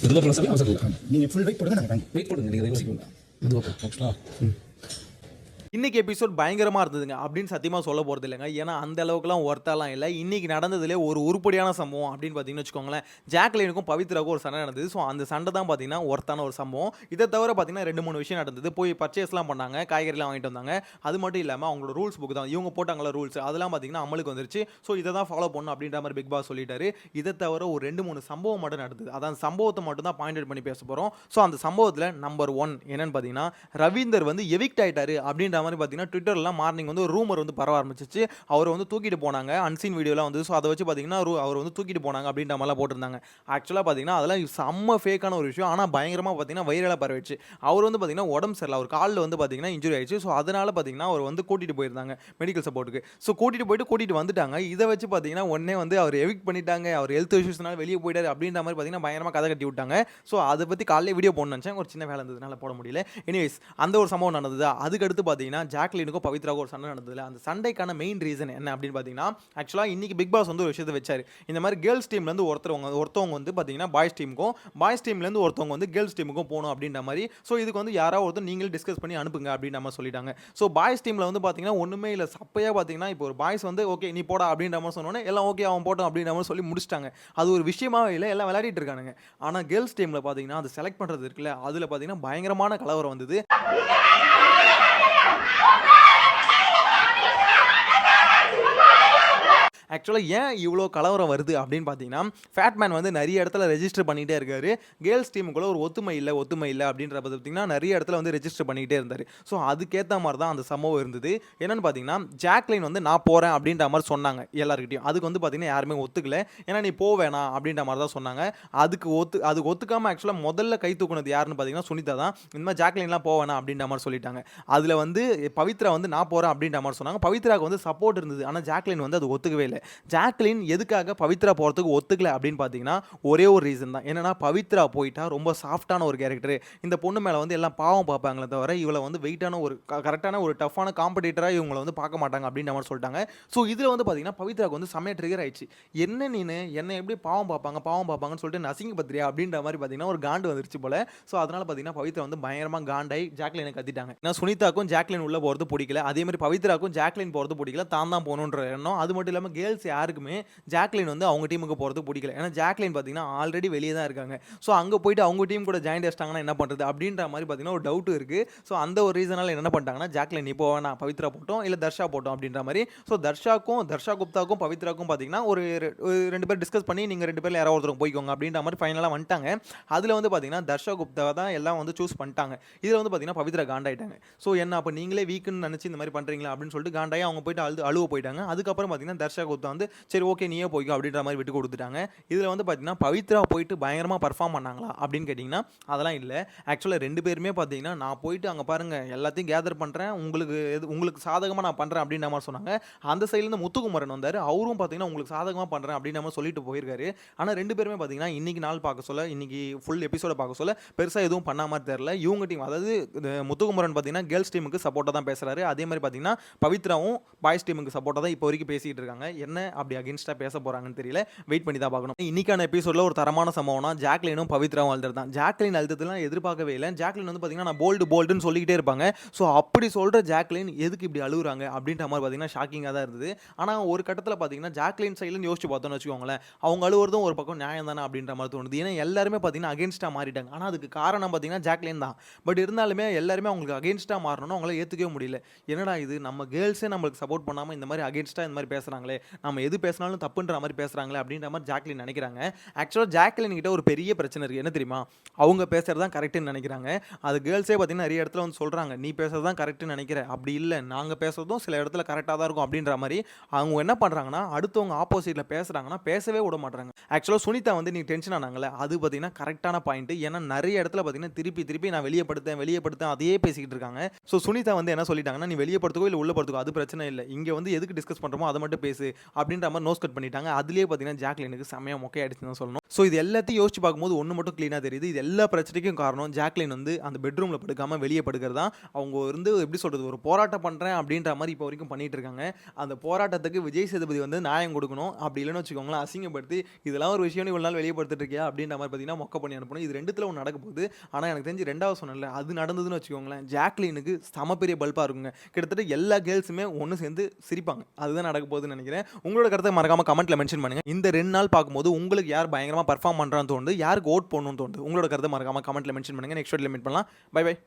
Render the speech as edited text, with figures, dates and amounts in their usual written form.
மெதுவாக போல சொல்லி அவசரம் இல்லை. நீங்கள் ஃபுல் வெயிட் போடுங்க, நாங்கள் வெயிட் போடுங்க, நீங்கள் யோசிக்கணும். மெதுவாக போகும் ஆக்சுவலா. இன்னைக்கு எபிசோட் பயங்கரமாக இருந்ததுங்க அப்படின்னு சத்தியமாக சொல்ல போகிறது இல்லைங்க. ஏன்னா அந்த அளவுக்குலாம் ஒர்த்தாலாம் இல்லை. இன்றைக்கி நடந்ததுலே ஒரு உருப்படியான சம்பவம் அப்படின்னு பார்த்தீங்கன்னு வச்சுக்கோங்களேன். ஜாக்லினுக்கும் பவித்ராவுக்கும் ஒரு சண்டை நடந்தது. ஸோ அந்த சண்டை தான் பார்த்தீங்கன்னா ஒர்த்தான ஒரு சம்பவம். இதை தவிர பார்த்தீங்கன்னா 2-3 விஷயம் நடந்தது. போய் பர்ச்சேஸ்லாம் பண்ணாங்க, காய்கறிலாம் வாங்கிட்டு வந்தாங்க. அது மட்டும் இல்லாமல் அவங்களோட ரூல்ஸ் புக் தான் இவங்க போட்டாங்களா ரூல்ஸ், அதெல்லாம் பார்த்தீங்கன்னா அமலுக்கு வந்துருச்சு. ஸோ இதை தான் ஃபாலோ பண்ணணும் அப்படின்ற மாதிரி பிக் பாஸ் சொல்லிட்டாரு. இதை தவிர ஒரு 2-3 சம்பவம் மட்டும் நடந்தது. அதான் சம்பவத்தை மட்டும் தான் பாயிண்ட் அவுட் பண்ணி பேச போகிறோம். ஸோ அந்த சம்பவத்தில் நம்பர் 1 என்னன்னு பார்த்தீங்கன்னா, ரவீந்தர் வந்து எவிக்ட் ஆயிட்டாரு அப்படின்ற மாதிரி பார்த்தீங்கன்னா ட்விட்டர் மார்னிங் வந்து ஒரு ரூமர் வந்து பரவ ஆரம்பிச்சிச்சு. அவர் வந்து தூக்கிட்டு போனாங்க, அன்சீன் வீடியோலாம் வந்து. ஸோ அதை வச்சு பார்த்தீங்கன்னா அவர் வந்து தூக்கிட்டு போனாங்க அப்படின்ற மாதிரிலாம் போட்டிருந்தாங்க. ஆக்சுவலாக பார்த்தீங்கன்னா அதெல்லாம் செம்ம ஃபேக்கான ஒரு விஷயம். ஆனால் பயங்கரமாக பார்த்தீங்கன்னா வைரலாக பரவிச்சு. அவர் வந்து பார்த்தீங்கன்னா உடம்பு சரியில்லை, அவர் காலில் வந்து பார்த்தீங்கன்னா இன்ஜுரி ஆயிடுச்சு. ஸோ அதனால பார்த்தீங்கன்னா அவர் வந்து கூட்டிகிட்டு போயிருந்தாங்க மெடிக்கல் சப்போர்ட்டுக்கு. ஸோ கூட்டிகிட்டு வந்துட்டாங்க. இதை வச்சு பார்த்தீங்கன்னா உடனே வந்து அவர் எவிக்ட் பண்ணிட்டாங்க, அவர் ஹெல்த் இஷ்யூஸ்னால வெளியே போயிட்டாரு அப்படின்ற மாதிரி பார்த்தீங்கன்னா பயங்கரமாக கதை கட்டி விட்டாங்க. ஸோ அதை பற்றி காலையில் வீடியோ போடணும்னு நினச்சேன், ஒரு சின்ன வேலை இருந்ததுனால போட முடியல. எனிவேஸ் அந்த ஒரு சம்பவம் நடந்தது. அதுக்கடுத்து பார்த்தீங்கன்னா ஜாக்லினுக்கும் பவித்ராவுக்கும் ஒரு சண்டை நடந்தது. அந்த சண்டைக்கான மெயின் ரீசன் என்ன அப்படின்னு பார்த்தீங்கன்னா, ஆக்சுவலாக இன்னைக்கு பிக் பாஸ் வந்து ஒரு விஷயத்தை வச்சாரு. இந்த மாதிரி கேர்ள்ஸ் டீம்லேருந்து ஒருத்தவங்க வந்து பார்த்தீங்கன்னா பாய்ஸ் டீமுக்கும், பாய்ஸ் டீம்லேருந்து ஒருத்தவங்க வந்து கேர்ள்ஸ் டீமுக்கும் போகணும் அப்படின்ற மாதிரி. ஸோ இதுக்கு வந்து யாராவது ஒருத்தர் நீங்களே டிஸ்கஸ் பண்ணி அனுப்புங்க அப்படின்ற மாதிரி சொல்லிட்டாங்க. ஸோ பாய்ஸ் டீமில் வந்து பார்த்தீங்கன்னா ஒன்றுமே இல்லை, சப்பையாக பார்த்தீங்கன்னா இப்போ ஒரு பாய்ஸ் வந்து ஓகே நீ போடா அப்படின்ற மாதிரி சொன்னோன்னே எல்லாம் ஓகே அவன் போட்டோம் அப்படின்ற மாதிரி சொல்லி முடிச்சிட்டாங்க. அது ஒரு விஷயமாவே இல்லை, எல்லாம் விளையாடிட்டு இருக்கானுங்க. ஆனால் கேர்ள்ஸ் டீமில் பார்த்தீங்கன்னா அது செலக்ட் பண்ணுறது இருக்குல்ல, அதில் பார்த்தீங்கன்னா பயங்கரமான கலவரம் வந்தது. ஆக்சுவலாக ஏன் இவ்வளோ கலவரம் வருது அப்படின்னு பார்த்தீங்கன்னா, ஃபேட்மேன் வந்து நிறைய இடத்துல ரெஜிஸ்டர் பண்ணிகிட்டே இருக்காரு. கேர்ள்ஸ் டீமுக்குள்ள ஒரு ஒத்துமை இல்லை அப்படின்றத பார்த்தீங்கன்னா நிறைய இடத்துல வந்து ரெஜிஸ்டர் பண்ணிக்கிட்டே இருந்தார். ஸோ அதுக்கேற்ற மாதிரி தான் அந்த சம்பவம் இருந்தது. என்னென்னு பார்த்தீங்கன்னா, ஜாக்லின் வந்து நான் போகிறேன் அப்படின்ற மாதிரி சொன்னாங்க எல்லாருக்கிட்டையும். அதுக்கு வந்து பார்த்தீங்கன்னா யாருமே ஒத்துக்கல. ஏன்னா நீ போவேணாம் அப்படின்ற மாதிரி தான் சொன்னாங்க. அதுக்கு ஒத்துக்காமல் ஆக்சுவலாக முதல்ல கை தூக்குனது யாருன்னு பார்த்தீங்கன்னா சுனிதா தான். இந்த மாதிரி ஜாக்லின்லாம் போவேணாம் அப்படின்ற மாதிரி சொல்லிட்டாங்க. அதில் வந்து பவித்ரா வந்து நான் போகிறேன் அப்படின்ற மாதிரி சொன்னாங்க. பவித்ராவுக்கு வந்து சப்போர்ட் இருந்தது, ஆனால் ஜாக்லின் வந்து அது ஒத்துக்கவே இல்லை. ஜாக்லின் எதுக்காக பவித்ரா போகிறதுக்கு ஒத்துக்கல அப்படின்னு பார்த்தீங்கன்னா ஒரே ஒரு ரீசன் தான். என்னன்னா பவித்ரா போயிட்டா ரொம்ப சாஃப்டான ஒரு கேரக்டர், இந்த பொண்ணு மேலே வந்து எல்லாம் பாவம் பார்ப்பாங்களே தவிர இவளை வந்து வெயிட்டான ஒரு கரெக்டான ஒரு டஃப்பான காம்படிட்டராக இவங்களை வந்து பார்க்க மாட்டாங்க அப்படின்ற மாதிரி சொல்லிட்டாங்க. ஸோ இதில் வந்து பார்த்தீங்கன்னா பவித்ராவுக்கு வந்து செம்மையாக ட்ரிகர் ஆயிடுச்சு. என்ன நீனு என்னை எப்படி பாவம் பார்ப்பாங்கன்னு சொல்லிட்டு நசிங்க பத்திரியா அப்படின்ற மாதிரி பார்த்தீங்கன்னா ஒரு காண்டு வந்துருச்சு போல. ஸோ அதனால பார்த்தீங்கன்னா பவித்ரா வந்து பயங்கரமாக காண்டாய் ஜாக்லினை கத்திட்டாங்க. ஏன்னா சுனிதாக்கும் ஜாக்லின் உள்ள போகிறது பிடிக்கல, அதே மாதிரி பவித்ராக்கும் ஜாக்லின் போகிறது பிடிக்கல, தான் போகணுன்ற எண்ணம். அது மட்டும் இல்லாமல் கேர்ள்ஸ் யாருக்குமே ஜாக்லின் வந்து அவங்க டீமுக்கு போகிறது பிடிக்கல. ஏன்னா ஜாக்லின் பார்த்தீங்கன்னா ஆல்ரெடி வெளியே தான் இருக்காங்க. ஸோ அங்கே போயிட்டு அவங்க டீம் கூட ஜாயின் ஆகிட்டாங்கன்னா என்ன பண்ணுறது அப்படின்ற மாதிரி பார்த்தீங்கன்னா ஒரு டவுட் இருக்குது. ஸோ அந்த ஒரு ரீசனால் என்ன பண்ணிட்டாங்கன்னா, ஜாக்லின் இப்போ வேணா பவித்ரா போட்டோம் இல்லை தர்ஷா போட்டோம் அப்படின்ற மாதிரி. ஸோ தர்ஷா குப்தாக்கும் பவித்ராக்கும் பார்த்தீங்கன்னா ஒரு 2 பேர் டிஸ்கஸ் பண்ணி நீங்கள் 2 பேரில் யாராவது ஒருத்தர் போய்க்கோங்க அப்படின்ற மாதிரி ஃபைனலாக வந்துட்டாங்க. அதில் வந்து பார்த்தீங்கன்னா தர்ஷா குப்தா தான் எல்லாம் வந்து சூஸ் பண்ணிட்டாங்க. இதில் வந்து பார்த்தீங்கன்னா பவித்ரா காண்டாயிட்டாங்க. ஸோ என்ன அப்போ நீங்களே வீக்குன்னு நினச்சி இந்த மாதிரி பண்ணுறீங்களா அப்படின்னு சொல்லிட்டு காண்டாயி அவங்க போயிட்டு அழுவ போயிட்டாங்க. அதுக்கப்புறம் பார்த்தீங்கன்னா தர்ஷா குப்தா வந்து சரி ஓகே நீயே போய்க்கும் அப்படின்ற மாதிரி விட்டு கொடுத்துட்டாங்க. இதில் வந்து பார்த்தீங்கன்னா பவித்ரா போயிட்டு பயங்கரமாக பர்ஃபார்ம் பண்ணாங்களா அப்படின்னு கேட்டிங்கன்னா அதெல்லாம் இல்லை. ஆக்சுவலாக 2 பேருமே பார்த்தீங்கன்னா நான் போயிட்டு அங்கே பாருங்கள் எல்லாத்தையும் கேதர் பண்ணுறேன், உங்களுக்கு சாதகமாக நான் பண்ணுறேன் அப்படின்ற மாதிரி சொன்னாங்க. அந்த சைட்லேருந்து முத்துக்குமரன் வந்தார், அவரும் பார்த்தீங்கன்னா உங்களுக்கு சாதகமாக பண்ணுறேன் அப்படின்ற மாதிரி சொல்லிட்டு போயிருக்காரு. ஆனால் 2 பேருமே பார்த்தீங்கன்னா இன்றைக்கி நாள் பார்க்க சொல்ல, இன்றைக்கி ஃபுல் எபிசோட பார்க்க சொல்ல பெருசாக எதுவும் பண்ண மாதிரி தெரில. இவங்க டீம் அதாவது முத்துக்குமரன் பார்த்தீங்கன்னா கேர்ள்ஸ் டீமுக்கு சப்போர்ட்டாக தான் பேசுகிறாரு. அதே மாதிரி பார்த்தீங்கன்னா பவித்ராவும் பாய்ஸ் டீமுக்கு சப்போர்ட்டாக தான் இப்போ வரைக்கும் பேசிகிட்டு இருக்காங்க. என்ன அப்படி அகேன்ஸ்டாக பேச போகிறாங்கன்னு தெரியல, வெயிட் பண்ணி தான் பார்க்கணும். இன்னைக்கான எபிசோடில் ஒரு தரமான சம்பவம்னா ஜாக்லினும் பவித்ராவும் அழுது தான். ஜாக்லின் அழுதுலாம் எதிர்பார்க்கவே இல்லை. ஜாக்லின் வந்து பார்த்தீங்கன்னா நான் போல்டுன்னு சொல்லிக்கிட்டே இருப்பாங்க. ஸோ அப்படி சொல்கிற ஜாக்லின் எதுக்கு இப்படி அழுகுறாங்க அப்படின்ற மாதிரி பார்த்தீங்கன்னா ஷாக்கிங்காக தான் இருந்தது. ஆனால் ஒரு கட்டத்தில் பார்த்தீங்கன்னா ஜாக்லின் சைட்லேருந்து யோசிச்சு பார்த்தோன்னு வச்சுக்கோங்களேன், அவங்க அழுவுறதும் ஒரு பக்கம் நியாயம் தானே அப்படின்ற மாதிரி தோணுது. ஏன்னா எல்லாருமே பார்த்தீங்கன்னா அகேன்ஸ்டாக மாறிட்டாங்க. ஆனால் அதுக்கு காரணம் பார்த்தீங்கன்னா ஜாக்லின் தான். பட் இருந்தாலுமே எல்லாருமே அவங்களுக்கு அகேன்ஸ்டாக மாறணும்னு அவங்களால ஏற்றுக்கவே முடியல. என்னடா இது நம்ம கேர்ள்ஸே நம்மளுக்கு சப்போர்ட் பண்ணாமல் இந்த மாதிரி அகேன்ஸ்டாக இந்த மாதிரி பேசுகிறாங்களே, நம்ம எது பேசினாலும் தப்புன்ற மாதிரி பேசுகிறாங்களே அப்படின்ற மாதிரி ஜாக்லின் நினைக்கிறாங்க. ஆக்சுவலாக ஜாக்லின் கிட்ட ஒரு பெரிய பிரச்சனை இருக்குது. என்ன தெரியுமா, அவங்க பேசுகிறது தான் கரெக்டுன்னு நினைக்கிறாங்க. அது கேர்ள்ஸே பார்த்தீங்கன்னா நிறைய இடத்துல வந்து சொல்கிறாங்க, நீ பேசுறது தான் கரெக்டுன்னு நினைக்கிற, அப்படி இல்லை நாங்கள் பேசுறதும் சில இடத்துல கரெக்டாக தான் இருக்கும் அப்படின்ற மாதிரி. அவங்க என்ன பண்ணுறாங்கன்னா அடுத்தவங்க ஆப்போசிட்டில் பேசுகிறாங்கன்னா பேசவே விட மாட்டாங்க. ஆக்சுவலாக சுனிதா வந்து நீ டென்ஷன் ஆனாங்களே, அது பார்த்தீங்கன்னா கரெக்டான பாயிண்ட். ஏன்னா நிறைய இடத்துல பார்த்தீங்கன்னா திருப்பி நான் வெளியப்படுத்தேன் அதையே பேசிக்கிட்டு இருக்காங்க. ஸோ சுனிதா வந்து என்ன சொல்லிட்டாங்கன்னா, நீ வெளியப்படுத்துக்கோ இல்லை உள்ள படுத்துக்கோ அது பிரச்சனை இல்லை, இங்கே வந்து எதுக்கு டிஸ்கஸ் பண்ணுறோமோ அதை மட்டும் பேசு, அப்படின்ற மாதிரி நோஸ் கட் பண்ணிட்டாங்க. அதுலேயே பார்த்தீங்கன்னா ஜாக்லினுக்கு செம்மையாக மொக்கையாயிடுச்சுன்னு தான் சொல்லணும். ஸோ இது எல்லாத்தையும் யோசிச்சு பார்க்கும்போது ஒன்று மட்டும் க்ளீனாக தெரியுது. இது எல்லா பிரச்சனைக்கும் காரணம் ஜாக்லின் வந்து அந்த பெட்ரூமில் படுக்காமல் வெளியே படுக்கிறது தான். அவங்க வந்து எப்படி சொல்கிறது, ஒரு போராட்டம் பண்ணுறேன் அப்படின்ற மாதிரி இப்போ வரைக்கும் பண்ணிட்டு இருக்காங்க. அந்த போராட்டத்துக்கு விஜய் சேதுபதி வந்து நியாயம் கொடுக்கணும். அப்படி இல்லைன்னு வச்சுக்கோங்களேன், அசிங்கப்படுத்தி இதெல்லாம் ஒரு விஷயம் இவ்வளோ நாள் வெளியே படுத்துட்டு இருக்கியா அப்படின்ற மாதிரி பார்த்தீங்கன்னா மொக்க பண்ணி அனுப்பணும். இது ரெண்டுத்தில் ஒன்று நடக்க போகுது. ஆனால் எனக்கு தெரிஞ்சு ரெண்டாவது சொன்னல அது நடந்ததுன்னு வச்சுக்கோங்களேன், ஜாக்லினுக்கு செம பெரிய பல்பாக இருக்குங்க. கிட்டத்தட்ட எல்லா கேர்ள்ஸுமே ஒன்று சேர்ந்து சிரிப்பாங்க. அதுதான் நடக்க போகுதுன்னு நினைக்கிறேன். உங்களோட கருத்தை மறக்காமல் கமெண்ட்டில் மென்ஷன் பண்ணுங்கள். இந்த 2 நாள் பார்க்கும்போது உங்களுக்கு யார் பயங்கரமாக பர்ஃபார்ம் பண்ணுறான்னு தோணுது, யாருக்கு ஓட் போடணும்னு தோணுது, உங்களோட கருத்தை மறக்காமல் கமெண்ட்டில் மென்ஷன் பண்ணுங்கள். நெக்ஸ்ட் வீடியோவில் மீட் பண்ணலாம். Bye by.